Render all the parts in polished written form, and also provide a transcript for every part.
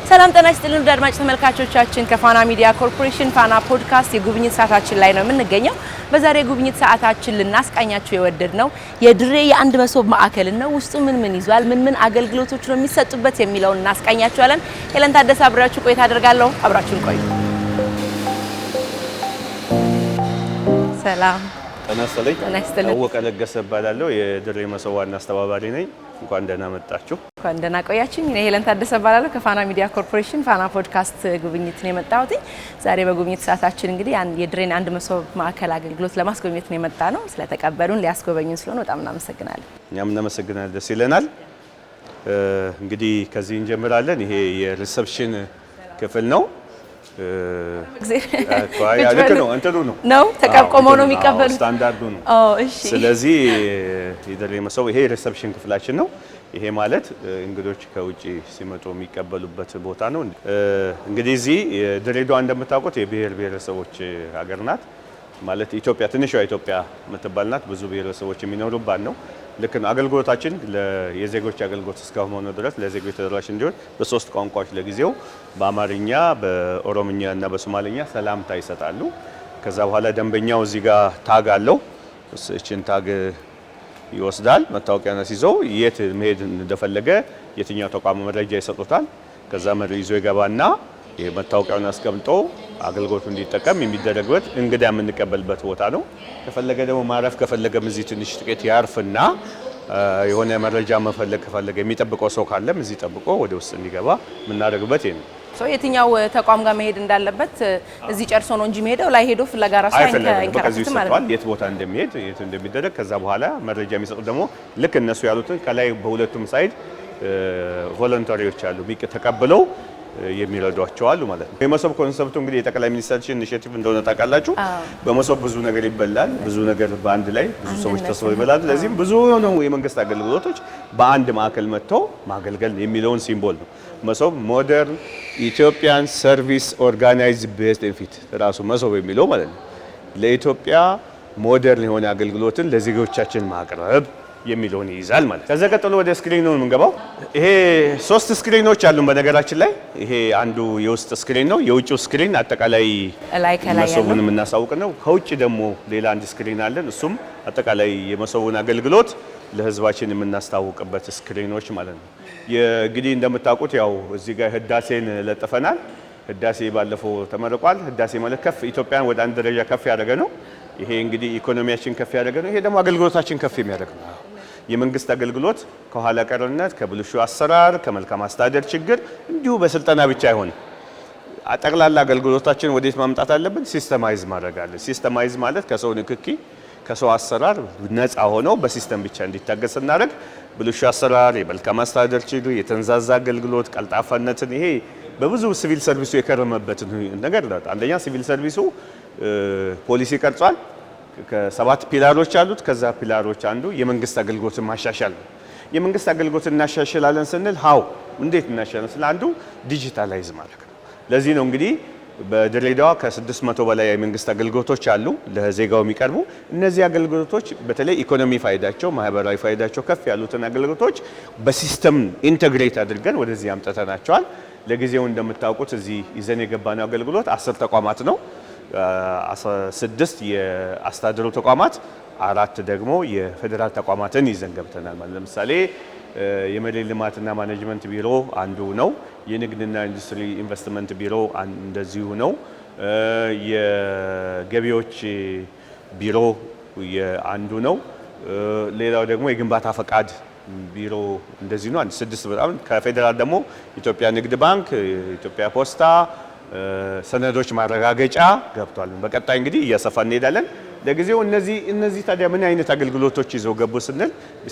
ሰላም ጤና ይስጥልን አድማጭ ተመልካቾቻችን ከፋና ሚዲያ ኮርፖሬሽን ፋና ፖድካስት የጉብኝት ሰዓታችን ላይ ነው የምንገኘው። በዛሬ የጉብኝት ሰዓታችን ልናስቃኛችሁ የወደድነው የድሬ የአንድ መሶብ ማዕከል ነው። ውስጡ ምን ይዟል፣ ምን አገልግሎቶች ነው የሚሰጡበት የሚለውን እናስቃኛችኋለን። ሄለን ታደሰ አብራችሁ ቆይታ አደርጋለሁ። አብራችሁን ቆዩ። ሰላም ጤና ይስጥልኝ። አወቀ ለገሰ እባላለሁ። የድሬ መሶብ ዋና አስተባባሪ ነኝ። እንኳን ደህና መጣችሁ። እንኳን ደህና ቆያችሁኝ። እኔ ሄለን ታደሰ እባላለሁ ከፋና ሚዲያ ኮርፖሬሽን ፋና ፖድካስት ጉብኝት ነው የመጣሁት። ዛሬ በጉብኝት ሰዓታችን እንግዲህ የድሬን አንድ መሶብ ማዕከል አገልግሎት ለማስጎብኘት ነው የመጣ ነው። ስለተቀበሉን ሊያስጎበኙን ስለሆነ በጣም እናመሰግናለን። እኛም እናመሰግናለን። ደስ ይለናል። እንግዲህ ከዚህ እንጀምራለን። ይሄ የሪሰፕሽን ክፍል ነው። ልክ ነው ነው ተቀምቆመው ነው የሚቀበሉት፣ ስታንዳርዱ ነው። እሺ። ስለዚህ የድሬ መሶብ ይሄ ሪሰፕሽን ክፍላችን ነው። ይሄ ማለት እንግዶች ከውጪ ሲመጡ የሚቀበሉበት ቦታ ነው። እንግዲህ እዚህ ድሬዳዋ እንደምታውቁት የብሔር ብሔረሰቦች ሀገር ናት። ማለት ኢትዮጵያ ትንሿ ኢትዮጵያ የምትባል ናት። ብዙ ብሔረሰቦች የሚኖሩባት ነው። ልክ ነው። አገልግሎታችን የዜጎች አገልግሎት እስከሆነ ድረስ ለዜጎች ተደራሽ እንዲሆን በሶስት ቋንቋዎች ለጊዜው በአማርኛ፣ በኦሮምኛ እና በሶማሌኛ ሰላምታ ይሰጣሉ። ከዛ በኋላ ደንበኛው እዚህ ጋር ታግ አለው። እቺን ታግ ይወስዳል። መታወቂያ ይዘው የት መሄድ እንደፈለገ የትኛው ተቋም መረጃ ይሰጡታል። ከዛ መረጃ ይዞ ይገባና የመታወቂያውን አስቀምጦ አገልግሎቱ እንዲጠቀም የሚደረግበት እንግዳ የምንቀበልበት ቦታ ነው። ከፈለገ ደግሞ ማረፍ ከፈለገም እዚህ ትንሽ ጥቂት ያርፍና የሆነ መረጃ መፈለግ ከፈለገ የሚጠብቀው ሰው ካለም እዚህ ጠብቆ ወደ ውስጥ እንዲገባ የምናደርግበት ይሄ ነው። የትኛው ተቋም ጋር መሄድ እንዳለበት እዚህ ጨርሶ ነው እንጂ መሄደው ላይ ሄዶ ፍለጋ ራሱ አይንከራተትም ማለት ነው። የት ቦታ እንደሚሄድ የት እንደሚደረግ ከዛ በኋላ መረጃ የሚሰጡ ደግሞ ልክ እነሱ ያሉትን ከላይ በሁለቱም ሳይድ ቮለንተሪዎች አሉ ተቀብለው የሚረዷቸው አሉ ማለት ነው። የመሶብ ኮንሰፕቱ እንግዲህ የጠቅላይ ሚኒስትራችን ኢኒሼቲቭ እንደሆነ ታውቃላችሁ። በመሶብ ብዙ ነገር ይበላል፣ ብዙ ነገር በአንድ ላይ ብዙ ሰዎች ተሰብስበው ይበላሉ። ለዚህም ብዙ ነው የመንግስት አገልግሎቶች በአንድ ማዕከል መጥተው ማገልገል የሚለውን ሲምቦል ነው። መሶብ ሞደርን ኢትዮጵያን ሰርቪስ ኦርጋናይዝድ ቤዝድ ፊት ራሱ መሶብ የሚለው ማለት ነው። ለኢትዮጵያ ሞደርን የሆነ አገልግሎትን ለዜጎቻችን ማቅረብ የሚለውን ይይዛል ማለት ነው። ከዛ ቀጥሎ ወደ ስክሪኑ ነው የምንገባው። ይሄ 3 ስክሪኖች አሉ በነገራችን ላይ። ይሄ አንዱ የውስጥ ስክሪን ነው። የውጭው ስክሪን አጠቃላይ መሶቡን የምናሳውቅ ነው። ከውጭ ደግሞ ሌላ አንድ ስክሪን አለን። እሱም አጠቃላይ የመሶቡን አገልግሎት ለህዝባችን የምናስታውቅበት ስክሪኖች ማለት ነው። እንግዲህ እንደምታውቁት ያው እዚህ ጋር ህዳሴን ለጥፈናል። ህዳሴ ባለፈው ተመርቋል። ህዳሴ ማለት ከፍ ኢትዮጵያን ወደ አንድ ደረጃ ከፍ ያደረገ ነው። ይሄ እንግዲህ ኢኮኖሚያችን ከፍ ያደረገ ነው። ይሄ ደግሞ አገልግሎታችን ከፍ የሚያደርግ ነው። የመንግስት አገልግሎት ከኋላ ቀርነት፣ ከብልሹ አሰራር፣ ከመልካም አስተዳደር ችግር እንዲሁ በስልጠና ብቻ አይሆንም። ጠቅላላ አገልግሎታችን ወዴት ማምጣት አለብን? ሲስተማይዝ ማድረግ አለ። ሲስተማይዝ ማለት ከሰው ንክኪ ከሰው አሰራር ነፃ ሆነው በሲስተም ብቻ እንዲታገዝ እናደርግ። ብልሹ አሰራር፣ የመልካም አስተዳደር ችግር፣ የተንዛዛ አገልግሎት፣ ቀልጣፋነትን ይሄ በብዙ ሲቪል ሰርቪሱ የከረመበትን ነገር ነው። አንደኛ ሲቪል ሰርቪሱ ፖሊሲ ቀርጿል። ከ7 ፒላሮች አሉት። ከዛ ፒላሮች አንዱ የመንግስት አገልግሎትን ማሻሻል ነው። የመንግስት አገልግሎትን እናሻሽላለን ስንል እንዴት እናሻሽላለን ስንል አንዱ ዲጂታላይዝ ማድረግ ነው። ለዚህ ነው እንግዲህ በድሬዳዋ ከ600 በላይ የመንግስት አገልግሎቶች አሉ ለዜጋው የሚቀርቡ። እነዚህ አገልግሎቶች በተለይ ኢኮኖሚ ፋይዳቸው፣ ማህበራዊ ፋይዳቸው ከፍ ያሉትን አገልግሎቶች በሲስተም ኢንተግሬት አድርገን ወደዚህ አምጥተናቸዋል። ለጊዜው እንደምታውቁት እዚህ ይዘን የገባነው አገልግሎት 10 ተቋማት ነው። 6 የአስተዳደሩ ተቋማት፣ 4 ደግሞ የፌዴራል ተቋማትን ይዘን ገብተናል ማለት ለምሳሌ የመሬት ልማትና ማኔጅመንት ቢሮ አንዱ ነው። የንግድና ኢንዱስትሪ ኢንቨስትመንት ቢሮ እንደዚሁ ነው። የገቢዎች ቢሮ አንዱ ነው። ሌላው ደግሞ የግንባታ ፈቃድ ቢሮ እንደዚህ ነው። 6 በጣም ከፌዴራል ደግሞ ኢትዮጵያ ንግድ ባንክ፣ ኢትዮጵያ ፖስታ፣ ሰነዶች ማረጋገጫ ገብቷል። በቀጣይ እንግዲህ እያሰፋ እንሄዳለን። ለጊዜው እነዚህ ታዲያ ምን አይነት አገልግሎቶች ይዘው ገቡ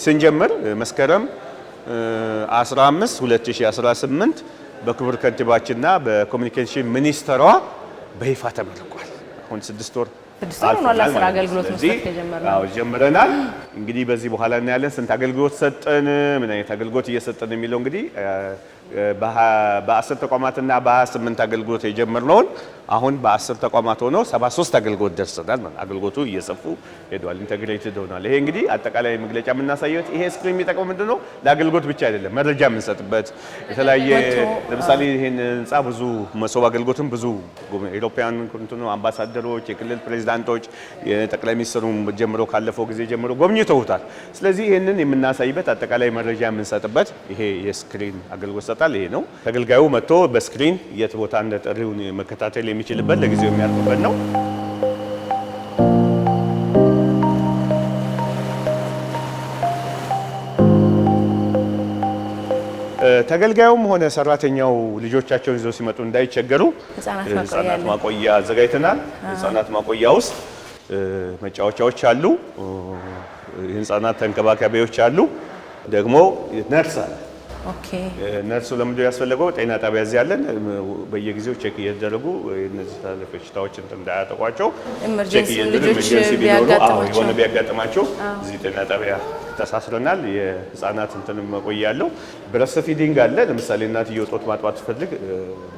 ስንጀምር መስከረም 15 2018 በክቡር ከንቲባችንና በኮሚኒኬሽን ሚኒስትሯ በይፋ ተመርቋል። አሁን 6 ወር ሆኗል ለስራ አገልግሎት መስጠት ከጀመረናል። ጀምረናል። እንግዲህ በዚህ በኋላ እናያለን ስንት አገልግሎት ሰጠን፣ ምን አይነት አገልግሎት እየሰጠን የሚለው እንግዲህ በ10 ተቋማትና በ28 አገልግሎት የጀመርነውን አሁን በ10 ተቋማት ሆኖ 73 አገልግሎት ደርሰናል ማለት አገልግሎቱ እየሰፉ ሄዷል ኢንተግሬትድ ሆኗል ይሄ እንግዲህ አጠቃላይ መግለጫ የምናሳየው ይሄ ስክሪን የሚጠቅመው ምንድነው ለአገልግሎት ብቻ አይደለም መረጃ የምንሰጥበት የተለያየ ለምሳሌ ይሄን ህንጻ ብዙ መሶብ አገልግሎትን ብዙ ኢሮፒያን ኮንቲኑ አምባሳደሮች የክልል ፕሬዝዳንቶች የጠቅላይ ሚኒስትሩ ጀምሮ ካለፈው ጊዜ ጀምሮ ጎብኝተውታል ስለዚህ ይሄንን የምናሳይበት አጠቃላይ መረጃ የምንሰጥበት ይሄ የስክሪን አገልግሎት ሰጣል ይሄ ነው ተገልጋዩ መጥቶ በስክሪን የት ቦታ እንደጠሪውን መከታተል የሚችልበት ለጊዜው የሚያርፍበት ነው ተገልጋዩም ሆነ ሰራተኛው ልጆቻቸውን ይዘው ሲመጡ እንዳይቸገሩ ህፃናት ማቆያ አዘጋጅተናል ህፃናት ማቆያ ውስጥ መጫወቻዎች አሉ ህፃናት ተንከባካቢዎች አሉ ደግሞ ነርስ አለ ኦኬ ነርሱ ለምንድን ያስፈልገው ጤና ጣቢያ እዚህ ያለን በየጊዜው ቼክ እየተደረጉ እነዚህ በሽታዎች እንዳያጠቋቸው ቼክ እየተደረጉ ቢያጋጥማቸው እዚህ ጤና ጣቢያ ተሳስረናል የህፃናት እንትን መቆያ ያለው ብረስ ፊዲንግ አለ ለምሳሌ እናትየው ጦት ማጥባት ስትፈልግ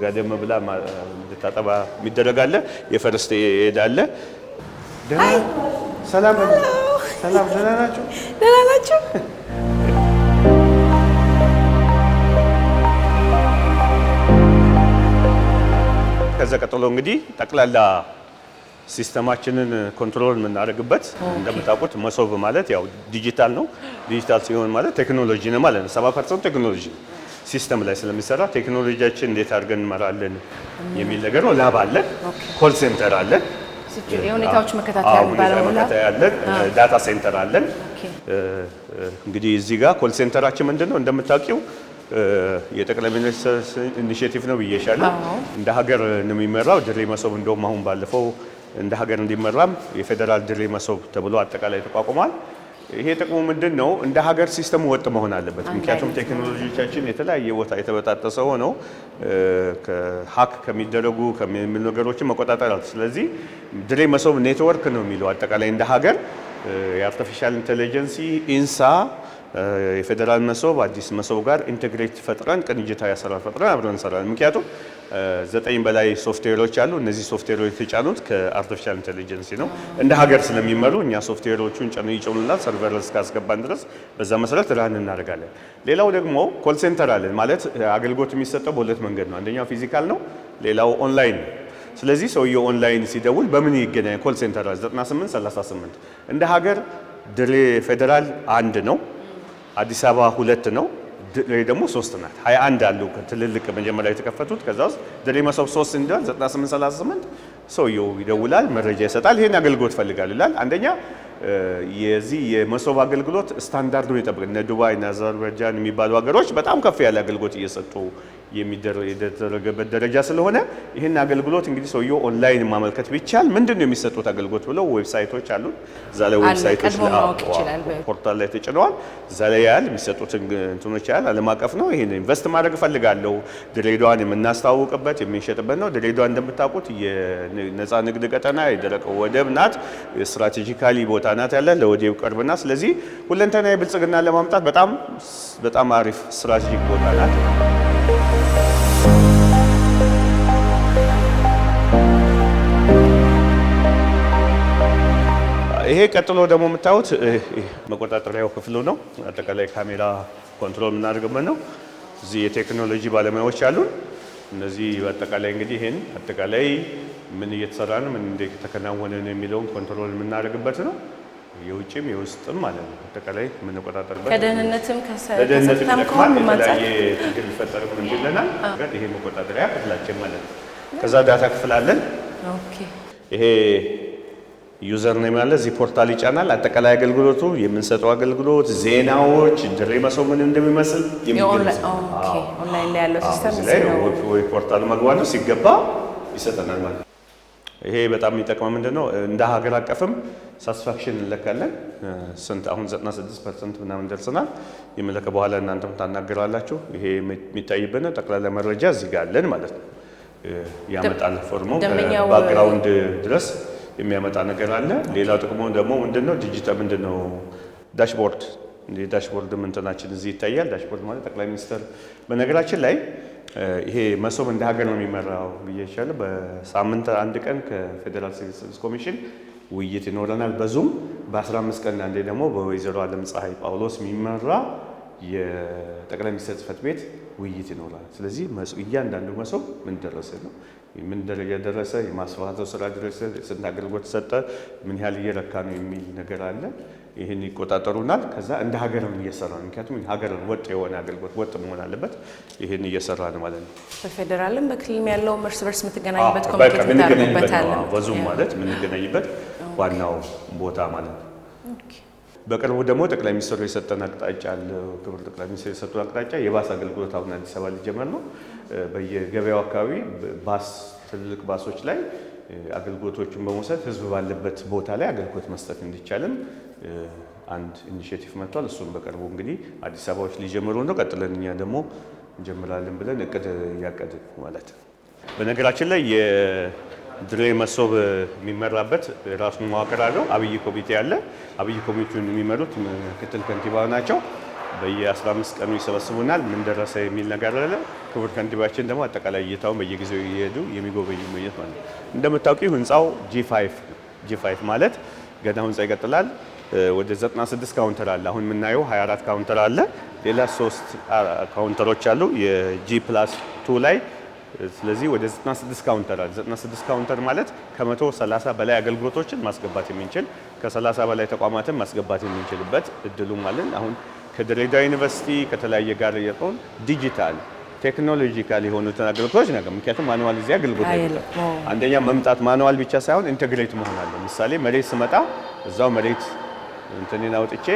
ጋደም ብላ ልታጠባ የሚደረግ አለ የፈርስት ኤድ አለ ሰላም ደህና ናችሁ ከዛ ቀጥሎ እንግዲህ ጠቅላላ ሲስተማችንን ኮንትሮል የምናደርግበት እንደምታውቁት መሶብ ማለት ያው ዲጂታል ነው ዲጂታል ሲሆን ማለት ቴክኖሎጂ ነው ማለት ነው 70% ቴክኖሎጂ ሲስተም ላይ ስለሚሰራ ቴክኖሎጂያችን እንዴት አድርገን እንመራለን የሚል ነገር ነው ላብ አለ ኮል ሴንተር አለ የሁኔታዎች መከታተያ አለ ዳታ ሴንተር አለ እንግዲህ እዚህ ጋር ኮል ሴንተራችን ምንድነው እንደምታውቂው የጠቅላይ ሚኒስትር ኢኒሺዬቲቭ ነው ብዬሻለሁ እንደ ሀገር ነው የሚመራው ድሬ መሶብ እንደውም አሁን ባለፈው እንደ ሀገር እንዲመራም የፌደራል ድሬ መሶብ ተብሎ አጠቃላይ ተቋቁሟል ይሄ ጥቅሙ ምንድነው እንደ ሀገር ሲስተሙ ወጥ መሆን አለበት ምክንያቱም ቴክኖሎጂዎቻችን የተለያየ ቦታ የተበጣጠሰ ሆነው ከሀክ ከሚደረጉ ከሚል ነገሮችን መቆጣጠር አለ ስለዚህ ድሬ መሶብ ኔትወርክ ነው የሚለው አጠቃላይ እንደ ሀገር የአርቲፊሻል ኢንተለጀንሲ ኢንሳ የፌደራል መሶብ አዲስ መሶብ ጋር ኢንተግሬት ፈጥረን ቅንጅታዊ አሰራር ፈጥረን አብረን እንሰራለን ምክንያቱም 9 በላይ ሶፍትዌሮች አሉ እነዚህ ሶፍትዌሮች የተጫኑት ከአርቲፊሻል ኢንተለጀንስ ነው እንደ ሀገር ስለሚመሩ እኛ ሶፍትዌሮቹን ይጭኑልናል ሰርቨር እስካስገባን ድረስ በዛ መሰረት ራን እናደርጋለን ሌላው ደግሞ ኮል ሴንተር አለን ማለት አገልግሎት የሚሰጠው በሁለት መንገድ ነው አንደኛው ፊዚካል ነው ሌላው ኦንላይን ስለዚህ ሰውየው ኦንላይን ሲደውል በምን ይገናኛል ኮል ሴንተር 9838 እንደ ሀገር ድሬ ፌደራል 1 ነው አዲስ አበባ 2 ነው ድሬ ደግሞ 3 ናት 21 አሉ ትልልቅ መጀመሪያ የተከፈቱት ከዛ ውስጥ ድሬ መሶብ 3 እንዲሆን 9838 ሰውየው ይደውላል መረጃ ይሰጣል ይሄን አገልግሎት ፈልጋል ይላል አንደኛ የዚህ የመሶብ አገልግሎት ስታንዳርዱን ይጠብቃል እነ ዱባይ እና አዘርባይጃን የሚባሉ ሀገሮች በጣም ከፍ ያለ አገልግሎት እየሰጡ የሚደረገበት ደረጃ ስለሆነ ይሄን አገልግሎት እንግዲህ ሰውየው ኦንላይን ማመልከት ቢቻል ምንድነው የሚሰጡት አገልግሎት ብለው ዌብሳይቶች አሉ እዛ ላይ ዌብሳይቶች ፖርታል ላይ ተጭነዋል እዛ ላይ ያል የሚሰጡት እንትኖች ያል ዓለም አቀፍ ነው ይሄን ኢንቨስት ማድረግ ፈልጋለሁ ድሬዳዋን የምናስተዋውቅበት የምንሸጥበት ነው ድሬዳዋ እንደምታውቁት የነፃ ንግድ ቀጠና የደረቀ ወደብ ናት ስትራቴጂካሊ ቦታ ናት ያለ ለወደብ ቅርብና ስለዚህ ሁለንተናዊ ብልጽግና ለማምጣት በጣም አሪፍ ስትራቴጂክ ቦታ ናት ይሄ ቀጥሎ ደግሞ የምታዩት መቆጣጠሪያው ክፍሉ ነው አጠቃላይ ካሜራ ኮንትሮል የምናደርግበት ነው እዚህ የቴክኖሎጂ ባለሙያዎች አሉን እነዚህ በአጠቃላይ እንግዲህ ይሄን አጠቃላይ ምን እየተሰራ ነው ምን እንደተከናወነ ነው የሚለውን ኮንትሮል የምናደርግበት ነው የውጭም የውስጥም ማለት ነው አጠቃላይ የምንቆጣጠርበት ከደህንነትም ከሰላም ከማንጻት ችግር ሊፈጠር ምን ይለናል ይሄ መቆጣጠሪያ ክፍላችን ማለት ነው ከዛ ዳታ ክፍል አለን ኦኬ ይሄ ዩዘር ኔም ያለ እዚህ ፖርታል ይጫናል አጠቃላይ አገልግሎቱ የምንሰጠው አገልግሎት ዜናዎች ድሬ መሶብ ምን እንደሚመስል የሚገልጽ ኦንላይን ላይ ያለው ሲስተም ወይ ፖርታል መግባት ነው ሲገባ ይሰጠናል ማለት ይሄ በጣም የሚጠቅመው ምንድነው እንደ ሀገር አቀፍም ሳቲስፋክሽን እንለካለን ስንት አሁን 96% ምናምን ደርሰናል የመለከ በኋላ እናንተም ታናገራላችሁ ይሄ የሚታይበት ነው ጠቅላላ መረጃ እዚህ ጋር አለን ማለት ነው ያመጣል ፎርሙ ባክግራውንድ ድረስ የሚያመጣ ነገር አለ ሌላው ጥቅሙ ደግሞ ምንድነው ዲጂታል ምንድነው ዳሽቦርድ የዳሽቦርድ እንትናችን እዚህ ይታያል። ዳሽቦርድ ማለት ጠቅላይ ሚኒስትር በነገራችን ላይ ይሄ መሶብ እንደ ሀገር ነው የሚመራው ብዬሻለሁ። በሳምንት አንድ ቀን ከፌዴራል ሲቪል ሰርቪስ ኮሚሽን ውይይት ይኖረናል በዙም። በ15 ቀን አንዴ ደግሞ በወይዘሮ ዓለም ፀሐይ ጳውሎስ የሚመራ የጠቅላይ ሚኒስትር ጽሕፈት ቤት ውይይት ይኖራል። ስለዚህ እያንዳንዱ መሶብ ምን ደረሰ ነው፣ ምን ደረጃ ደረሰ፣ የማስፋፋቱ ስራ ደረሰ፣ ስንት አገልግሎት ሰጠ፣ ምን ያህል እየረካ ነው የሚል ነገር አለ። ይህን ይቆጣጠሩናል። ከዛ እንደ ሀገርም እየሰራ ነው። ምክንያቱም ሀገር ወጥ የሆነ አገልግሎት ወጥ መሆን አለበት። ይህን እየሰራ ነው ማለት ነው። በፌዴራልም በክልልም ያለው እርስ በርስ የምትገናኙበት ኮሚኒኬት የምታደርጉበት አለ። በዙም ማለት የምንገናኝበት ዋናው ቦታ ማለት ነው። በቅርቡ ደግሞ ጠቅላይ ሚኒስትሩ የሰጠን አቅጣጫ አለ። ክቡር ጠቅላይ ሚኒስትሩ የሰጡን አቅጣጫ የባስ አገልግሎት አሁን አዲስ አበባ ሊጀመር ነው። በየገበያው አካባቢ ባስ ትልልቅ ባሶች ላይ አገልግሎቶችን በመውሰድ ህዝብ ባለበት ቦታ ላይ አገልግሎት መስጠት እንዲቻልም አንድ ኢኒሼቲቭ መጥቷል። እሱም በቅርቡ እንግዲህ አዲስ አበባዎች ሊጀምሩ ነው። ቀጥለን እኛ ደግሞ እንጀምራለን ብለን እቅድ እያቀድን ማለት ነው። በነገራችን ላይ የድሬ መሶብ የሚመራበት ራሱን መዋቅር አለው። አብይ ኮሚቴ አለ። አብይ ኮሚቴውን የሚመሩት ምክትል ከንቲባ ናቸው። በየ15 ቀኑ ይሰበስቡናል። ምን ደረሰ የሚል ነገር አለ። ክቡር ከንቲባችን ደግሞ አጠቃላይ እይታውን በየጊዜው እየሄዱ የሚጎበኙ ማለት ነው። እንደምታውቂው ህንፃው G5 ማለት ገና ህንፃ ይቀጥላል። ወደ 96 ካውንተር አለ። አሁን የምናየው 24 ካውንተር አለ። ሌላ 3 ካውንተሮች አሉ የG+2 ላይ። ስለዚህ ወደ 96 ካውንተር አለ። 96 ካውንተር ማለት ከ130 በላይ አገልግሎቶችን ማስገባት የምንችል ከ30 በላይ ተቋማትን ማስገባት የምንችልበት እድሉም አለን። አሁን ከድሬዳዋ ዩኒቨርሲቲ ከተለያየ ጋር የቆን ዲጂታል ቴክኖሎጂካል የሆኑትን አገልግሎቶች ነገር ምክንያቱም ማኑዋል እዚህ አገልግሎት አይደለም። አንደኛ መምጣት ማኑዋል ብቻ ሳይሆን ኢንተግሬት መሆን አለ። ምሳሌ መሬት ስመጣ እዛው መሬት እንትኔን አውጥቼ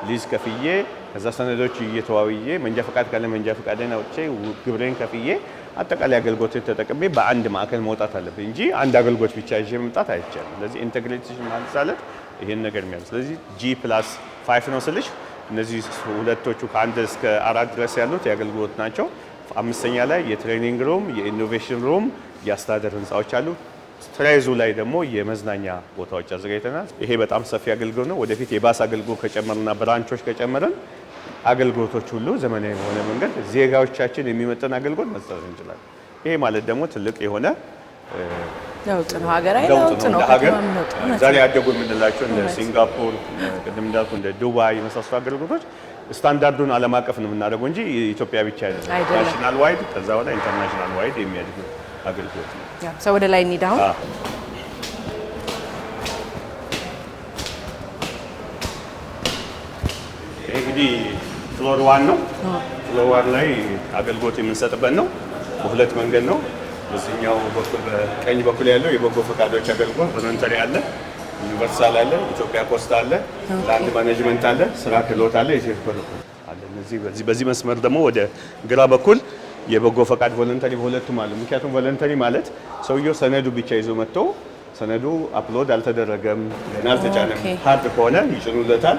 ሊዝ ከፍዬ ከዛ ሰነዶች እየተዋውዬ መንጃ ፈቃድ ካለ መንጃ ፈቃድን አውጥቼ ግብሬን ከፍዬ አጠቃላይ አገልግሎትን ተጠቅሜ በአንድ ማዕከል መውጣት አለብኝ እንጂ አንድ አገልግሎት ብቻ ይዤ መምጣት አይቻልም። ስለዚህ ኢንተግሬሽን ማለት ይሄን ነገር የሚያል ስለዚህ G+5 ነው ስልሽ እነዚህ ሁለቶቹ ከ1 እስከ 4 ድረስ ያሉት የአገልግሎት ናቸው። አምስተኛ ላይ የትሬኒንግ ሩም፣ የኢኖቬሽን ሩም፣ የአስተዳደር ህንፃዎች አሉ። ትራይዙ ላይ ደግሞ የመዝናኛ ቦታዎች አዘጋጅተናል። ይሄ በጣም ሰፊ አገልግሎት ነው። ወደፊት የባስ አገልግሎት ከጨመርና ብራንቾች ከጨመረን አገልግሎቶች ሁሉ ዘመናዊ በሆነ መንገድ ዜጋዎቻችን የሚመጥን አገልግሎት መስጠት እንችላለን። ይሄ ማለት ደግሞ ትልቅ የሆነ ለውጥ ነው። ሀገራዊ ለውጥ ነው። ዛሬ ያደጉ የምንላቸው እንደ ሲንጋፖር ቅድም እንዳልኩ እንደ ዱባይ የመሳሰሉ አገልግሎቶች ስታንዳርዱን ዓለም አቀፍ ነው የምናደርገው እንጂ ኢትዮጵያ ብቻ አይደለም። ናሽናል ዋይድ ከዛ በኋላ ኢንተርናሽናል ዋይድ የሚያድግ አገልግሎት ነው። ሰው ወደ ላይ እንሂድ አሁን። ይሄ እንግዲህ ፍሎር 1 ነው። ፍሎር 1 ላይ አገልግሎት የምንሰጥበት ነው። በሁለት መንገድ ነው። በዚህኛው በኩል በቀኝ በኩል ያለው የበጎ ፈቃዶች አገልግሎት ቮለንተሪ አለ፣ ዩኒቨርሳል አለ፣ ኢትዮጵያ ፖስታ አለ፣ ላንድ ማኔጅመንት አለ፣ ስራ ክህሎት አለ፣ የቴክኖሎጂ አለ። በዚህ መስመር ደግሞ ወደ ግራ በኩል የበጎ ፈቃድ ቮለንተሪ በሁለቱም አሉ። ምክንያቱም ቮለንተሪ ማለት ሰውየው ሰነዱ ብቻ ይዞ መጥቶ ሰነዱ አፕሎድ አልተደረገም ገና አልተጫነም ሃርድ ከሆነ ይጭኑለታል።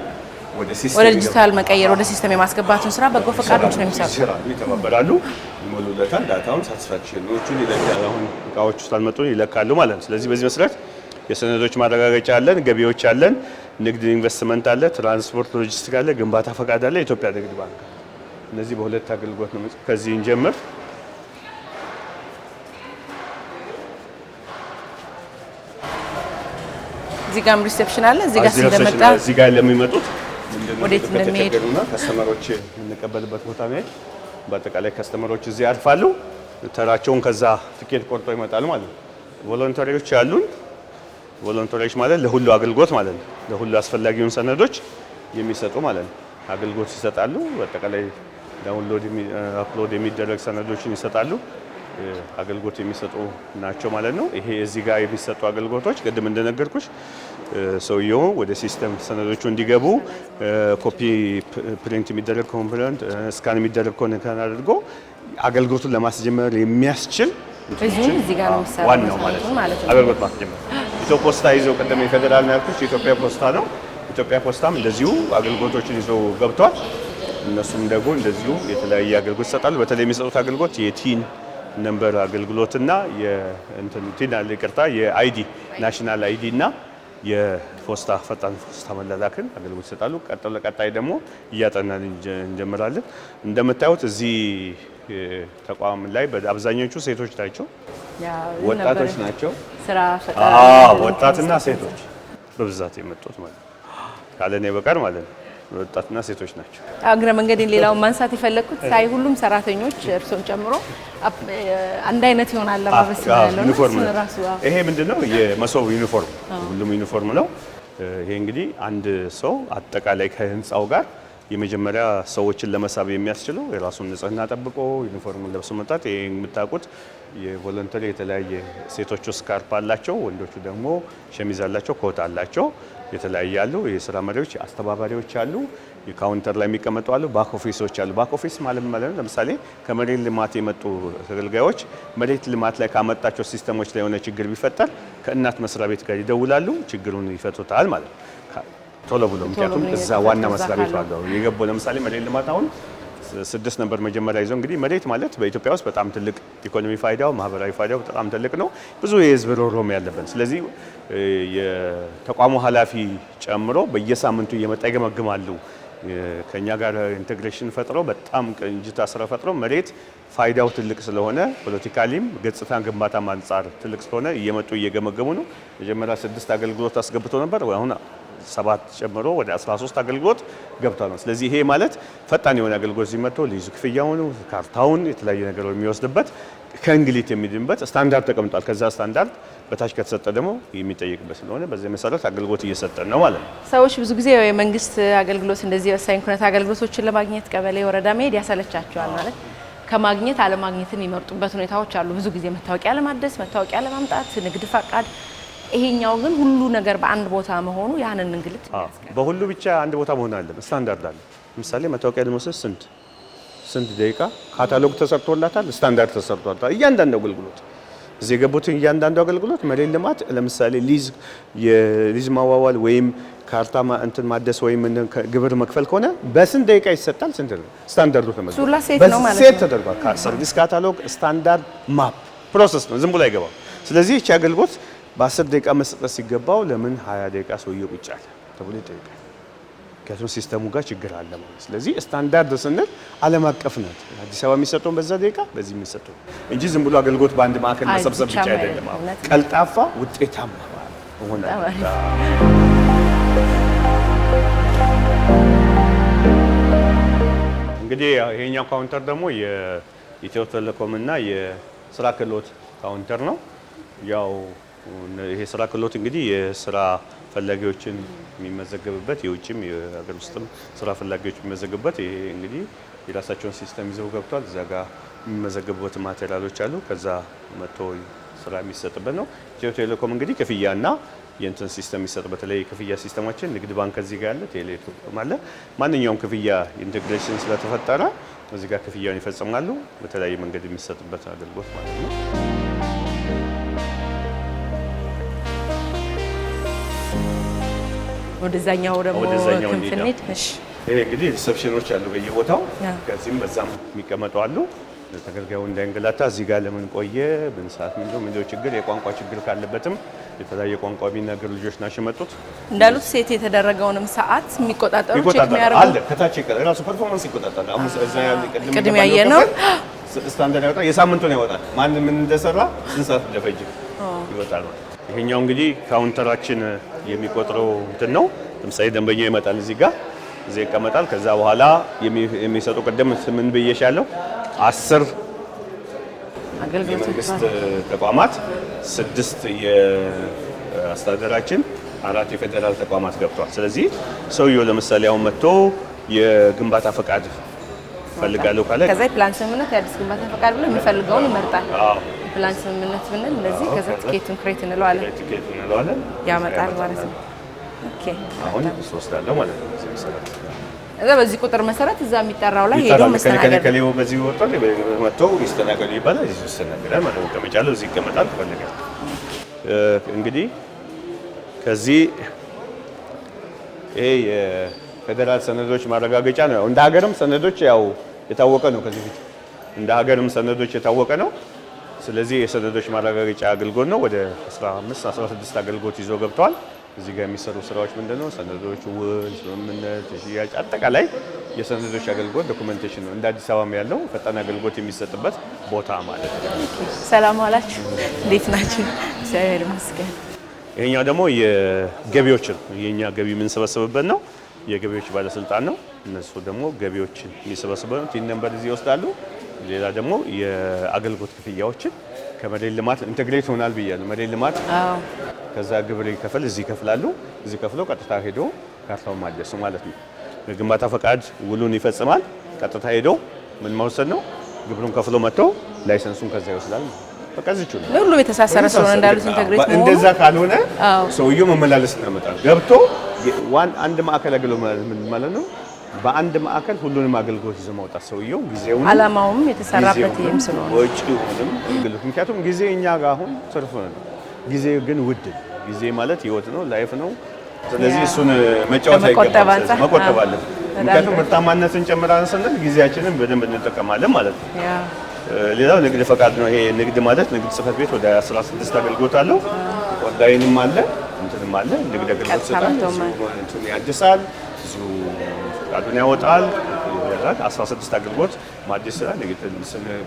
ወደ ዲጂታል መቀየር ወደ ሲስተም የማስገባቱን ስራ በጎ ፈቃዶች ነው የሚሰሩት። ይተባበራሉ፣ ይሞሉለታል፣ ዳታውን ሳቲስፋክሽኖቹን ይለካሉ። አሁን እቃዎች ውስጥ አልመጡ ይለካሉ ማለት ነው። ስለዚህ በዚህ መሰረት የሰነዶች ማረጋገጫ አለን፣ ገቢዎች አለን፣ ንግድ ኢንቨስትመንት አለ፣ ትራንስፖርት ሎጂስቲክ አለ፣ ግንባታ ፈቃድ አለ፣ የኢትዮጵያ ንግድ ባንክ። እነዚህ በሁለት አገልግሎት ነው። ከዚህ እንጀምር። እዚህ ጋርም ሪሴፕሽን አለ። እዚህ ጋር እንደመጣ እዚህ ጋር ለሚመጡት ወዴት እንደሚሄዱ ከስተመሮች የምንቀበልበት ቦታ ነው። በአጠቃላይ ከስተመሮች እዚህ ያርፋሉ። ተራቸውን ከዛ ትኬት ቆርጦ ይመጣሉ ማለት ነው። ቮለንተሪዎች ያሉን ቮለንተሪዎች ማለት ለሁሉ አገልግሎት ማለት ነው። ለሁሉ አስፈላጊውን ሰነዶች የሚሰጡ ማለት ነው። አገልግሎት ይሰጣሉ። በአጠቃላይ ዳውንሎድ አፕሎድ የሚደረግ ሰነዶችን ይሰጣሉ። አገልግሎት የሚሰጡ ናቸው ማለት ነው። ይሄ እዚህ ጋር የሚሰጡ አገልግሎቶች ቅድም እንደነገርኩሽ ሰውየው ወደ ሲስተም ሰነዶቹ እንዲገቡ ኮፒ ፕሪንት የሚደረግ ኮምፖነንት ስካን የሚደረግ ኮኔክሽን አድርጎ አገልግሎቱን ለማስጀመር የሚያስችል እዚህ ጋር ነው የሚሰራው ዋናው ማለት ነው። አገልግሎት ማስጀመር ኢትዮ ፖስታ ይዘው ቅድም የፌደራል ነው ያልኩሽ የኢትዮጵያ ፖስታ ነው። ኢትዮጵያ ፖስታም እንደዚሁ አገልግሎቶችን ይዘው ገብቷል። እነሱም ደግሞ እንደዚሁ የተለያየ አገልግሎት ይሰጣሉ። በተለይ የሚሰጡት አገልግሎት የቲን ነምበር አገልግሎትና የአይዲ ናሽናል አይዲ እና የፖስታ ፈጣን ፖስታ መላላክን አገልግሎት ይሰጣሉ። ቀጣይ ደግሞ እያጠናን እንጀምራለን። እንደምታዩት እዚህ ተቋም ላይ በአብዛኞቹ ሴቶች ናቸው፣ ወጣቶች ናቸው። ስራ ፈጣሪ ወጣትና ሴቶች በብዛት የመጡት ማለት ነው፣ ካለኔ በቀር ማለት ነው። ወጣትና ሴቶች ናቸው። እግረ መንገድን ሌላው ማንሳት የፈለኩት ሳይ ሁሉም ሰራተኞች እርሶን ጨምሮ አንድ አይነት ይሆናል ለማበስ ያለው ነው ራሱ። ይሄ ምንድነው የመሶብ ዩኒፎርም፣ ሁሉም ዩኒፎርም ነው። ይሄ እንግዲህ አንድ ሰው አጠቃላይ ከህንጻው ጋር የመጀመሪያ ሰዎችን ለመሳብ የሚያስችለው የራሱን ንጽህና ጠብቆ ዩኒፎርሙን ለብሶ መጣት። ይሄ የምታውቁት የቮለንተሪ የተለያየ ሴቶቹ ስካርፕ አላቸው፣ ወንዶቹ ደግሞ ሸሚዝ አላቸው፣ ኮት አላቸው። የተለያየ አሉ። የስራ መሪዎች፣ አስተባባሪዎች አሉ። የካውንተር ላይ የሚቀመጡ አሉ። ባክ ኦፊሶች አሉ። ባክ ኦፊስ ማለት ለምሳሌ ከመሬት ልማት የመጡ ተገልጋዮች መሬት ልማት ላይ ካመጣቸው ሲስተሞች ላይ የሆነ ችግር ቢፈጠር ከእናት መስሪያ ቤት ጋር ይደውላሉ፣ ችግሩን ይፈቱታል ማለት ነው ቶሎ ብሎ። ምክንያቱም እዛ ዋና መስሪያ ቤት አለው የገባው። ለምሳሌ መሬት ልማት አሁን 6 ነበር መጀመሪያ ይዘው። እንግዲህ መሬት ማለት በኢትዮጵያ ውስጥ በጣም ትልቅ ኢኮኖሚ ፋይዳው፣ ማህበራዊ ፋይዳው በጣም ትልቅ ነው። ብዙ የህዝብ ሮሮም ያለበት። ስለዚህ የተቋሙ ኃላፊ ጨምሮ በየሳምንቱ እየመጣ ይገመግማሉ። ከኛ ጋር ኢንቴግሬሽን ፈጥረው በጣም ቅንጅት ስራ ፈጥረው መሬት ፋይዳው ትልቅ ስለሆነ ፖለቲካሊም ገጽታ ግንባታም አንጻር ትልቅ ስለሆነ እየመጡ እየገመገሙ ነው። መጀመሪያ 6 አገልግሎት አስገብቶ ነበር። አሁን 7 ጨምሮ ወደ 13 አገልግሎት ገብቷል። ስለዚህ ይሄ ማለት ፈጣን የሆነ አገልግሎት ሲመጣ ሊዙ ክፍያውን፣ ካርታውን፣ የተለያየ ነገር የሚወስድበት ከእንግሊት የሚድንበት ስታንዳርድ ተቀምጧል። ከዛ ስታንዳርድ በታች ከተሰጠ ደግሞ የሚጠይቅበት ስለሆነ በዚህ መሰረት አገልግሎት እየሰጠን ነው ማለት ነው። ሰዎች ብዙ ጊዜ የመንግስት አገልግሎት እንደዚህ ወሳኝ ኩነት አገልግሎቶችን ለማግኘት ቀበሌ፣ ወረዳ መሄድ ያሰለቻቸዋል ማለት ከማግኘት አለማግኘትን የሚመርጡበት ሁኔታዎች አሉ። ብዙ ጊዜ መታወቂያ ለማደስ፣ መታወቂያ ለማምጣት፣ ንግድ ፈቃድ። ይሄኛው ግን ሁሉ ነገር በአንድ ቦታ መሆኑ ያንን እንግልት በሁሉ ብቻ አንድ ቦታ መሆን አለ። ስታንዳርድ አለ። ለምሳሌ መታወቂያ ለመውሰድ ስንት ደቂቃ ካታሎግ ተሰርቶላታል፣ ስታንዳርድ ተሰርቶላታል። እያንዳንዱ አገልግሎት እዚህ የገቡትን እያንዳንዱ አገልግሎት መሬት ልማት ለምሳሌ የሊዝ ማዋዋል ወይም ካርታ እንትን ማደስ ወይም ግብር መክፈል ከሆነ በስንት ደቂቃ ይሰጣል? ስንት ነው ስታንዳርዱ ተመዝግቦ ሴት ነው ማለት ነው። ሴት ተደርጓል። ሰርቪስ ካታሎግ ስታንዳርድ ማፕ ፕሮሰስ ነው፣ ዝም ብሎ አይገባም። ስለዚህ እቺ አገልግሎት በ10 ደቂቃ መስጠት ሲገባው ለምን 20 ደቂቃ ሰውዬ ቁጭ አለ ተብሎ ይጠይቃል። ምክንያቱም ሲስተሙ ጋር ችግር አለ ማለት። ስለዚህ ስታንዳርድ ስንል ዓለም አቀፍ ነው። አዲስ አበባ የሚሰጠውን በዛ ደቂቃ በዚህ የሚሰጠው እንጂ ዝም ብሎ አገልግሎት በአንድ ማዕከል መሰብሰብ ብቻ አይደለም። ቀልጣፋ፣ ውጤታማ ሆነ። እንግዲህ ይሄኛው ካውንተር ደግሞ የኢትዮ ቴሌኮም እና የስራ ክህሎት ካውንተር ነው። ያው ይሄ ስራ ክህሎት እንግዲህ የስራ ፈላጊዎችን የሚመዘገብበት የውጭም የሀገር ውስጥም ስራ ፈላጊዎች የሚመዘግቡበት ይሄ እንግዲህ የራሳቸውን ሲስተም ይዘው ገብቷል። እዛ ጋር የሚመዘገቡበት ማቴሪያሎች አሉ። ከዛ መጥቶ ስራ የሚሰጥበት ነው። ኢትዮ ቴሌኮም እንግዲህ ክፍያና የእንትን ሲስተም የሚሰጥ በተለይ ክፍያ ሲስተማችን ንግድ ባንክ እዚህ ጋር አለ፣ ቴሌኮም አለ። ማንኛውም ክፍያ ኢንቴግሬሽን ስለተፈጠረ እዚህ ጋር ክፍያውን ይፈጽማሉ። በተለያየ መንገድ የሚሰጥበት አገልግሎት ማለት ነው። ወደዛኛው ደግሞ ክንፍኔት እሺ። ይሄ እንግዲህ ሪሰፕሽኖች አሉ በየቦታው ከዚህም በዛም የሚቀመጡ አሉ። ተገልጋዩ እንዳይንገላታ እዚህ ጋር ለምን ቆየ ምን ሰዓት ምንድነው ችግር የቋንቋ ችግር ካለበትም የተለያየ ቋንቋ የሚናገሩ ልጆች ናቸው የመጡት። እንዳሉት ሴት የተደረገውን ሰዓት የሚቆጣጠሩ ቼክ የሚያደርጉ አለ። ከታች ራሱ ፐርፎርማንስ ይቆጣጠራል። አሁን እዛ ያለ ቅድም ያየነው ስታንዳርድ ያወጣል። የሳምንቱን ያወጣል። ማን ምን እንደሰራ ስንት ሰዓት እንደፈጀ ይወጣል። ይሄኛው እንግዲህ ካውንተራችን የሚቆጥረው እንትን ነው። ለምሳሌ ደንበኛው ይመጣል፣ እዚህ ጋር እዚህ ይቀመጣል። ከዛ በኋላ የሚሰጡ ቅድም ምን ብዬሻለሁ 10 የመንግስት ተቋማት 6 የአስተዳደራችን 4 የፌደራል ተቋማት ገብቷል። ስለዚህ ሰውየው ለምሳሌ አሁን መጥቶ የግንባታ ፈቃድ ፈልጋለሁ ካለ ከዛ የፕላን ስምምነት የአዲስ ግንባታ ፈቃድ ብሎ የሚፈልገውን ይመርጣል። ፕላን ስምምነት ብንል እንደዚህ ከዛ ቲኬቱን ክሬት እንለዋለን ያመጣል ማለት ነው። ኦኬ አሁን ወስዳለሁ ማለት ነው። እዛ በዚህ ቁጥር መሰረት እዛ የሚጠራው ላይ ሄዶ መስተናገድ ከሌው በዚህ ወጣው መጥተው ይስተናገዱ ይባላል። እዚህ ይስተናገዳል ማለት ነው። ከመጫለው እዚህ ይቀመጣል ፈልጋል። እንግዲህ ከዚህ ይሄ የፌደራል ሰነዶች ማረጋገጫ ነው። እንደ ሀገርም ሰነዶች ያው የታወቀ ነው። ከዚህ ፊት እንደ ሀገርም ሰነዶች የታወቀ ነው። ስለዚህ የሰነዶች ማረጋገጫ አገልግሎት ነው። ወደ 15 16 አገልግሎት ይዞ ገብቷል። እዚህ ጋር የሚሰሩ ስራዎች ምንድነው? ሰነዶች፣ ውል፣ ስምምነት፣ ሽያጭ፣ አጠቃላይ የሰነዶች አገልግሎት ዶኩሜንቴሽን ነው። እንደ አዲስ አበባም ያለው ፈጣን አገልግሎት የሚሰጥበት ቦታ ማለት ነው። ሰላም ዋላችሁ፣ እንዴት ናችሁ? እግዚአብሔር ይመስገን። ይሄኛው ደግሞ የገቢዎች ነው። የኛ ገቢ የምንሰበስብበት ነው። የገቢዎች ባለስልጣን ነው። እነሱ ደግሞ ገቢዎችን የሚሰበስበው ቲን ነምበር እዚህ ይወስዳሉ። ሌላ ደግሞ የአገልግሎት ክፍያዎችን ከመሬት ልማት ኢንተግሬት ሆናል ብያለሁ። መሬት ልማት ከዛ ግብር ይከፈል እዚህ ይከፍላሉ። እዚህ ከፍለው ቀጥታ ሄዶ ካርታውን ማደሱ ማለት ነው። ግንባታ ፈቃድ ውሉን ይፈጽማል። ቀጥታ ሄዶ ምን መውሰድ ነው? ግብሩን ከፍሎ መጥቶ ላይሰንሱን ከዛ ይወስዳል። በቃ እዚቹ ነው ሁሉ የተሳሰረ ስለሆነ እንዳሉት ኢንተግሬት ነው። እንደዛ ካልሆነ ሰውየው መመላለስ ያመጣል። ገብቶ አንድ ማዕከል አገልግሎት ማለት ነው። በአንድ ማዕከል ሁሉንም አገልግሎት ይዞ ማውጣት ሰውየው ጊዜውን አላማውም የተሰራበት ይም ስለሆነ ወጪውንም አገልግሎት ምክንያቱም ጊዜ እኛ ጋር አሁን ትርፍ ነው። ጊዜ ግን ውድ ጊዜ ማለት ህይወት ነው፣ ላይፍ ነው። ስለዚህ እሱን መጫወት አይገባም፣ መቆጠብ አለብን። ምክንያቱም ምርታማነትን ጨምራን ስንል ጊዜያችንን በደንብ እንጠቀማለን ማለት ነው። ሌላው ንግድ ፈቃድ ነው። ይሄ ንግድ ማለት ንግድ ጽሕፈት ቤት ወደ 16 አገልግሎት አለው። ኦንላይንም አለ እንትንም አለ። ንግድ አገልግሎት ሰጣል፣ እንትን ያድሳል፣ እዚሁ ፈቃዱን ያወጣል። 16 አገልግሎት ማድረስ ስራ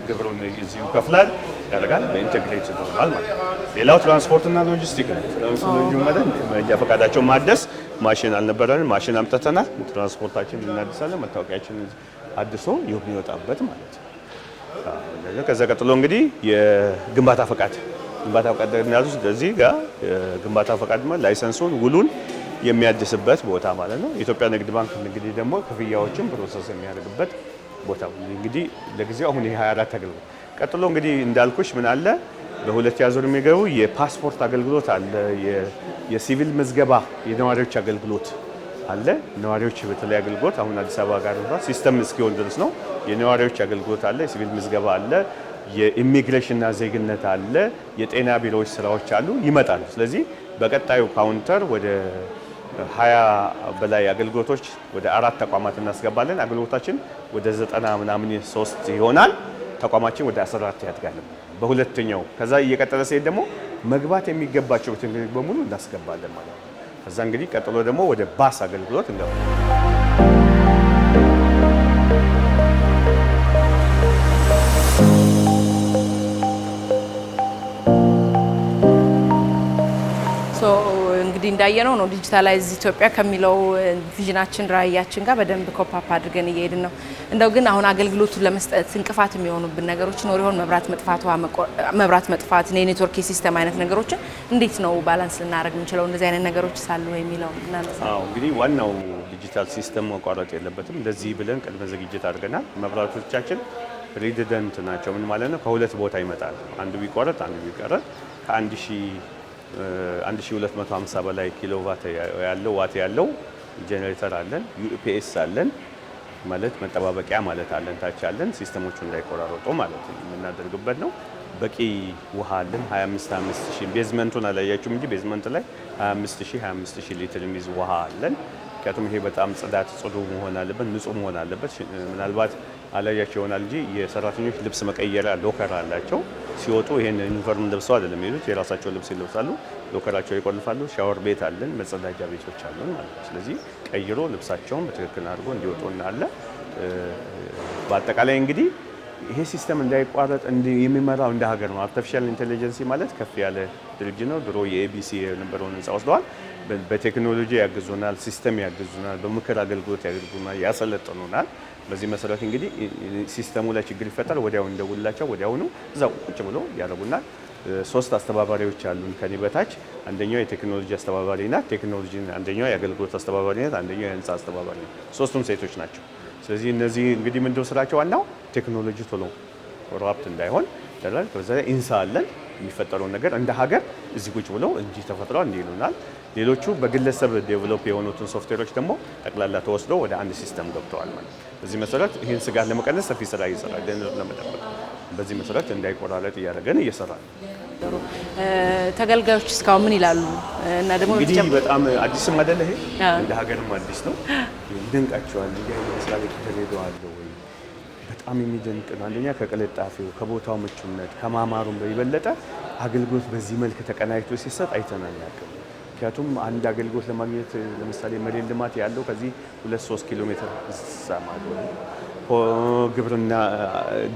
ግብሩን እዚሁ ይከፍላል ያደርጋል። በኢንተግሬት ይሆናል ማለት ነው። ሌላው ትራንስፖርት እና ሎጂስቲክ ነው። ትራንስፖርት ማለት መንጃ ፈቃዳቸው ማደስ ማሽን አልነበረንም፣ ማሽን አምጥተናል። ትራንስፖርታችን እናድሳለን። መታወቂያችን አድሶ የሚወጣበት ማለት ነው። ከዛ ቀጥሎ እንግዲህ የግንባታ ፈቃድ እንዳሉ ስለዚህ ጋር ግንባታ ፈቃድ ማለት ላይሰንሱን ውሉን የሚያድስበት ቦታ ማለት ነው። የኢትዮጵያ ንግድ ባንክ እንግዲህ ደግሞ ክፍያዎችን ፕሮሰስ የሚያደርግበት ቦታ እንግዲህ ለጊዜው አሁን ይሄ 24 አገልግሎት ቀጥሎ እንግዲህ እንዳልኩሽ ምን አለ በሁለት ያዙር የሚገቡ የፓስፖርት አገልግሎት አለ። የሲቪል ምዝገባ የነዋሪዎች አገልግሎት አለ። ነዋሪዎች በተለይ አገልግሎት አሁን አዲስ አበባ ጋር ነው ሲስተም እስኪሆን ድረስ ነው። የነዋሪዎች አገልግሎት አለ። የሲቪል ምዝገባ አለ። የኢሚግሬሽንና ዜግነት አለ። የጤና ቢሮዎች ስራዎች አሉ ይመጣሉ። ስለዚህ በቀጣዩ ካውንተር ወደ 20 በላይ አገልግሎቶች ወደ 4 ተቋማት እናስገባለን። አገልግሎታችን ወደ 90 ምናምን 3 ይሆናል። ተቋማችን ወደ 14 ያድጋል በሁለተኛው። ከዛ እየቀጠለ ሲሄድ ደግሞ መግባት የሚገባቸው ቴክኒክ በሙሉ እናስገባለን ማለት ነው። ከዛ እንግዲህ ቀጥሎ ደግሞ ወደ ባስ አገልግሎት እንገባለን። እንግዲህ እንዳየነው ነው ዲጂታላይዝ ኢትዮጵያ ከሚለው ቪዥናችን ራዕያችን ጋር በደንብ ኮፓፕ አድርገን እየሄድን ነው። እንደው ግን አሁን አገልግሎቱን ለመስጠት እንቅፋት የሚሆኑብን ነገሮች ኖር ይሆን? መብራት መጥፋት፣ የኔትወርክ ሲስተም አይነት ነገሮችን እንዴት ነው ባላንስ ልናደርግ የምንችለው? እንደዚህ አይነት ነገሮች ሳሉ የሚለው እናነሳ። እንግዲህ ዋናው ዲጂታል ሲስተም መቋረጥ የለበትም። እንደዚህ ብለን ቅድመ ዝግጅት አድርገናል። መብራቶቻችን ሪደንደንት ናቸው። ምን ማለት ነው? ከሁለት ቦታ ይመጣል። አንዱ ቢቋረጥ አንዱ ቢቀረጥ ከ1250 በላይ ኪሎ ዋት ያለው ጄኔሬተር አለን። ዩፒኤስ አለን ማለት መጠባበቂያ ማለት አለን። ታች አለን ሲስተሞቹ እንዳይቆራረጡ ማለት የምናደርግበት ነው። በቂ ውሃ አለን። 25000 ቤዝመንቱን አላያችሁም እንጂ ቤዝመንት ላይ 25000 ሊትር የሚይዝ ውሃ አለን። ምክንያቱም ይሄ በጣም ጽዱ መሆን አለበት፣ ንጹህ መሆን አለበት። ምናልባት አላያቸው ይሆናል እንጂ የሰራተኞች ልብስ መቀየሪያ ሎከር አላቸው። ሲወጡ ይሄን ዩኒፎርም ለብሰው አይደለም የሚሄዱት፣ የራሳቸው ልብስ ይለብሳሉ፣ ሎከራቸው ይቆልፋሉ። ሻወር ቤት አለን፣ መጸዳጃ ቤቶች አሉን ማለት ነው። ስለዚህ ቀይሮ ልብሳቸውን በትክክል አድርጎ እንዲወጡ እናለ። በአጠቃላይ እንግዲህ ይሄ ሲስተም እንዳይቋረጥ የሚመራው እንደ ሀገር ነው። አርቲፊሻል ኢንቴሊጀንስ ማለት ከፍ ያለ ድርጅት ነው። ድሮ የኤቢሲ የነበረውን ህንፃ ወስደዋል። በቴክኖሎጂ ያግዙናል፣ ሲስተም ያግዙናል፣ በምክር አገልግሎት ያግዙናል፣ ያሰለጥኑናል። በዚህ መሰረት እንግዲህ ሲስተሙ ላይ ችግር ይፈጠራል፣ ወዲያው እንደውላቸው ወዲያውኑ እዛው ቁጭ ብሎ ያደርጉናል። 3 አስተባባሪዎች አሉን ከኔ በታች። አንደኛው የቴክኖሎጂ አስተባባሪ ናት። አንደኛው የአገልግሎት አስተባባሪ ናት። አንደኛው የህንፃ አስተባባሪ ናት። 3ቱም ሴቶች ናቸው። ስለዚህ እነዚህ እንግዲህ ምንድነው ስራቸው? ዋናው ቴክኖሎጂ ቶሎ ኮራፕት እንዳይሆን ይላል። ከዛ ኢንሳ አለን። የሚፈጠረው ነገር እንደ ሀገር እዚህ ቁጭ ብለው እንጂ ተፈጥሯል እንዲህ ይሉናል። ሌሎቹ በግለሰብ ዴቨሎፕ የሆኑትን ሶፍትዌሮች ደግሞ ጠቅላላ ተወስደው ወደ አንድ ሲስተም ገብተዋል ማለት። በዚህ መሰረት ይህን ስጋት ለመቀነስ ሰፊ ስራ እየሰራ ደህንነቱን ለመጠበቅ በዚህ መሰረት እንዳይቆራረጥ እያደረገን እየሰራ ነው። ተገልጋዮች እስካሁን ምን ይላሉ? እና ደግሞ እንግዲህ በጣም አዲስም አይደለ ይሄ እንደ ሀገርም አዲስ ነው። ይደንቃቸዋል። እንዲህ አይነት መስሪያ ቤት ተደርገዋል ወይ? በጣም የሚደንቅ ነው። አንደኛ ከቅልጣፌው ከቦታው ምቹነት ከማማሩም በበለጠ አገልግሎት በዚህ መልክ ተቀናጅቶ ሲሰጥ አይተናል። ምክንያቱም አንድ አገልግሎት ለማግኘት ለምሳሌ መሬት ልማት ያለው ከዚህ 2-3 ኪሎ ሜትር ማለት ነው። ግብርና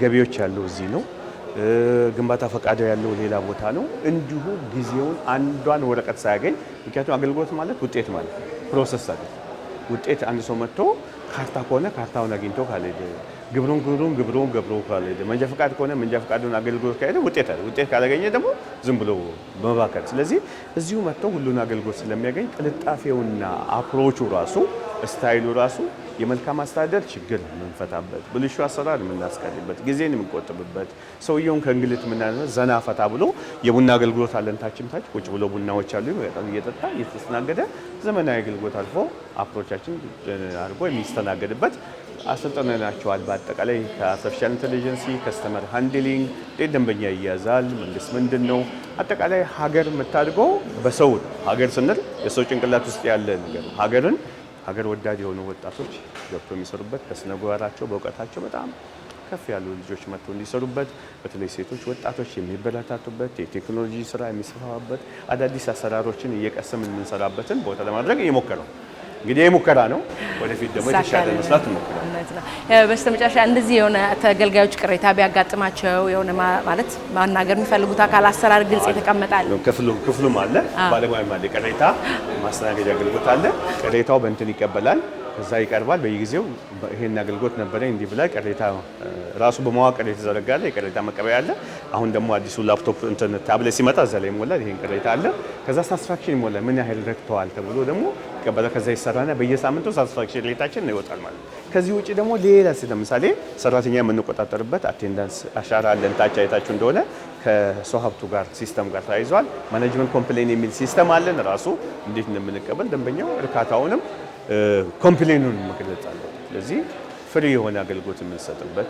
ገቢዎች ያለው እዚህ ነው። ግንባታ ፈቃድ ያለው ሌላ ቦታ ነው። እንዲሁ ጊዜውን አንዷን ወረቀት ሳያገኝ ምክንያቱም አገልግሎት ማለት ውጤት ማለት ፕሮሰስ አይደል። ውጤት አንድ ሰው መጥቶ ካርታ ከሆነ ካርታውን አግኝቶ ካልሄደ ግብሩን ካልሄደ መንጃ ፈቃድ ከሆነ መንጃ ፈቃዱን አገልግሎት ካሄደ ውጤት ካላገኘ ደግሞ ዝም ብሎ መባከል። ስለዚህ እዚሁ መጥቶ ሁሉን አገልግሎት ስለሚያገኝ ቅልጣፌውና አፕሮቹ ራሱ ስታይሉ ራሱ የመልካም አስተዳደር ችግር የምንፈታበት፣ ብልሹ አሰራር የምናስቀርበት፣ ጊዜን የምንቆጥብበት፣ ሰውየውን ከእንግልት የምናነሳበት ዘና ፈታ ብሎ የቡና አገልግሎት አለን። ታች ቁጭ ብሎ ቡናዎች አሉ እየጠጣ እየተስተናገደ ዘመናዊ አገልግሎት አልፎ አፕሮቻችን አድርጎ የሚስተናገድበት አሰልጥነናቸዋል። በአጠቃላይ ከአርቲፊሻል ኢንተለጀንስ፣ ከስተመር ሃንድሊንግ፣ ደንበኛ ይያዛል፣ መንግስት ምንድን ነው አጠቃላይ ሀገር የምታድገው በሰው ሀገር ስንል የሰው ጭንቅላት ውስጥ ያለ ነገር ሀገር ወዳድ የሆኑ ወጣቶች ገብቶ የሚሰሩበት በስነ ምግባራቸው በእውቀታቸው በጣም ከፍ ያሉ ልጆች መጥተው እንዲሰሩበት በተለይ ሴቶች ወጣቶች የሚበረታቱበት የቴክኖሎጂ ስራ የሚሰፋበት አዳዲስ አሰራሮችን እየቀሰምን የምንሰራበትን ቦታ ለማድረግ እየሞከረው እንግዲህ የሙከራ ነው። ወደፊት ደግሞ የተሻለ መስራት እንሞክራለን። በስተመጨረሻ እንደዚህ የሆነ ተገልጋዮች ቅሬታ ቢያጋጥማቸው የሆነ ማለት ማናገር የሚፈልጉት አካል አሰራር ግልጽ የተቀመጣል። ክፍሉም አለ፣ ባለሙያም አለ፣ ቅሬታ ማስተናገጃ አገልግሎት አለ። ቅሬታው በእንትን ይቀበላል፣ ከዛ ይቀርባል። በየጊዜው ይሄን አገልግሎት ነበረኝ እንዲህ ብላ ቅሬታ ራሱ በመዋቅር የተዘረጋለ የቅሬታ መቀበያ አለ። አሁን ደግሞ አዲሱ ላፕቶፕ እንትን ታብሌት ሲመጣ እዛ ላይ ይሞላል። ይሄን ቅሬታ አለ። ከዛ ሳቲስፋክሽን ይሞላል። ምን ያህል ረክተዋል ተብሎ ደግሞ ይቀበላል። ከዛ ይሰራና በየሳምንቱ ሳቲስፋክሽን ሬታችን ይወጣል ማለት ነው። ከዚህ ውጪ ደግሞ ሌላ ለምሳሌ ሰራተኛ የምንቆጣጠርበት አቴንዳንስ አሻራ አለን። ታች አይታችሁ እንደሆነ ከሰው ሀብቱ ጋር ሲስተም ጋር ተያይዟል። ማኔጅመንት ኮምፕሌን የሚል ሲስተም አለን። ራሱ እንዴት እንደምንቀበል ደንበኛው እርካታውንም ኮምፕሌኑን መግለጽ አለበት። ስለዚህ ፍሪ የሆነ አገልግሎት የምንሰጥበት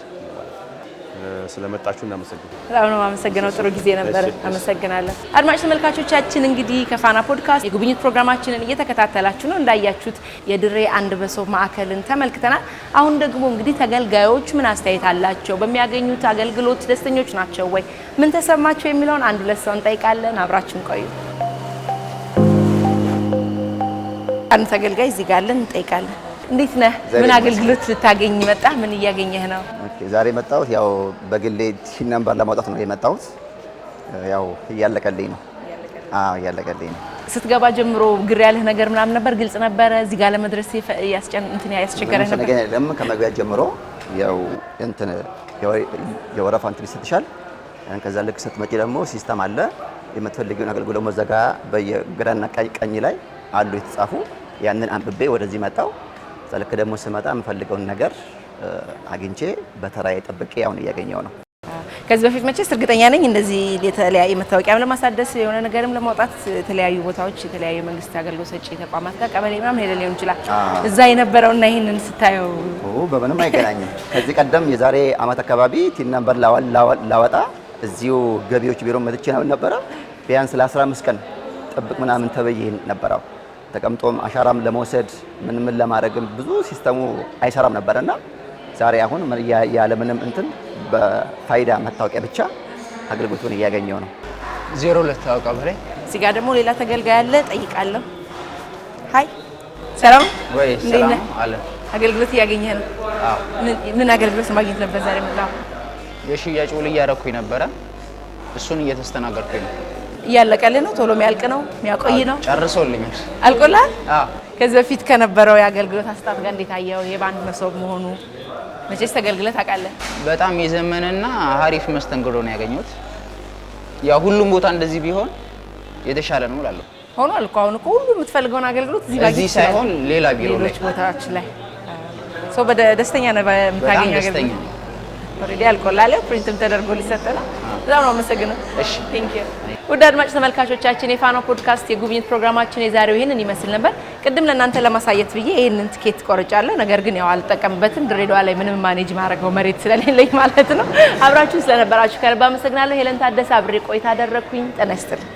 ስለመጣችሁ እናመሰግናለን። በጣም ነው የማመሰግነው። ጥሩ ጊዜ ነበር። አመሰግናለሁ። አድማጭ ተመልካቾቻችን እንግዲህ ከፋና ፖድካስት የጉብኝት ፕሮግራማችንን እየተከታተላችሁ ነው። እንዳያችሁት የድሬ አንድ መሶብ ማዕከልን ተመልክተናል። አሁን ደግሞ እንግዲህ ተገልጋዮች ምን አስተያየት አላቸው፣ በሚያገኙት አገልግሎት ደስተኞች ናቸው ወይ፣ ምን ተሰማቸው የሚለውን አንድ ሁለት ሰው እንጠይቃለን። አብራችን ቆዩ። አንድ ተገልጋይ እዚህ ጋር አለን፣ እንጠይቃለን። እንዴት ነህ? ምን አገልግሎት ልታገኝ መጣ? ምን እያገኘህ ነው? ኦኬ፣ ዛሬ መጣሁት ያው በግሌ ቲን ነምበር ለማውጣት ነው የመጣሁት። ያው እያለቀልኝ ነው። እያለቀልኝ ነው። ስትገባ ጀምሮ ግር ያለህ ነገር ምናምን ነበር? ግልጽ ነበረ? እዚህ ጋር ለመድረስ ያስቸገረህ ነበር? ለምን ከመግቢያ ጀምሮ ያው እንትን የወረፋ እንትን ይሰጥሻል። ከዛ ልክ ስትመጪ ደግሞ ሲስተም አለ። የምትፈልጊውን አገልግሎት መዘጋ በየግራና ቀኝ ላይ አሉ የተጻፉ። ያንን አንብቤ ወደዚህ መጣው። ልክ ደግሞ ስመጣ የምፈልገውን ነገር አግኝቼ በተራዬ ጠብቄ አሁን እያገኘው ነው። ከዚህ በፊት መቼስ እርግጠኛ ነኝ እንደዚህ የተለያየ መታወቂያም ለማሳደስ የሆነ ነገርም ለማውጣት የተለያዩ ቦታዎች የተለያዩ መንግስት አገልግሎት ሰጪ ተቋማት ጋር ቀበሌ ምናምን ሄደ ሊሆን ይችላል። እዛ የነበረውና ይሄንን ስታየው በምንም አይገናኝም። ከዚህ ቀደም የዛሬ አመት አካባቢ ቲን ነምበር ላወጣ እዚሁ ገቢዎች ቢሮ መጥቼ ነበረ። ቢያንስ ለ15 ቀን ጥብቅ ምናምን ተበይ ነበረው። ተቀምጦም አሻራም ለመውሰድ ምን ለማድረግም ብዙ ሲስተሙ አይሰራም ነበርና ዛሬ አሁን ያለ ምንም እንትን በፋይዳ መታወቂያ ብቻ አገልግሎቱን እያገኘው ነው። 02 ታውቃ በላይ እዚህ ጋር ደግሞ ሌላ ተገልጋይ አለ፣ ጠይቃለሁ። ሃይ ሰላም ወይ? ሰላም አለ። አገልግሎት እያገኘህ ነው? አዎ። ምን አገልግሎት ማግኘት ነበር ዛሬ መጣው? የሽያጭ ውል እያረኩኝ ነበረ። እሱን እየተስተናገርኩኝ ነው። እያለቀልህ ነው? ቶሎ የሚያልቅ ነው? የሚያቆይ ነው? ጨርሶልኛል። አልቆላል? አዎ። ከዚህ በፊት ከነበረው የአገልግሎት አሰጣጥ ጋር እንዴት አየው? የባንድ መሶብ መሆኑ መቼስ ተገልግለህ ታውቃለህ? በጣም የዘመነና አሪፍ መስተንግዶ ነው ያገኘሁት። ያው ሁሉም ቦታ እንደዚህ ቢሆን የተሻለ ነው እላለሁ። ሆኗል እኮ አሁን እኮ ሁሉ የምትፈልገውን አገልግሎት እዚህ ሳይሆን ሌላ ቢሮ ላይ ሌሎች ቦታዎች ላይ ሰው በደስተኛ ነው በምታገኘው አገልግሎት። ኦሬዲ አልቆላል፣ ፕሪንትም ተደርጎ ሊሰጥ ነው። በጣም ነው አመሰግናለሁ። እሺ፣ ቴንክ ዩ። ውድ አድማጭ ተመልካቾቻችን የፋና ፖድካስት የጉብኝት ፕሮግራማችን የዛሬው ይሄንን ይመስል ነበር። ቅድም ለእናንተ ለማሳየት ብዬ ይሄንን ትኬት ቆርጫለሁ። ነገር ግን ያው አልጠቀምበትም። ድሬዳዋ ላይ ምንም ማኔጅ ማድረገው መሬት ስለሌለኝ ማለት ነው። አብራችሁ ስለነበራችሁ ከልብ አመሰግናለሁ። ሄለን ታደሰ አብሬ ቆይታ አደረኩኝ። ጤና ይስጥልኝ።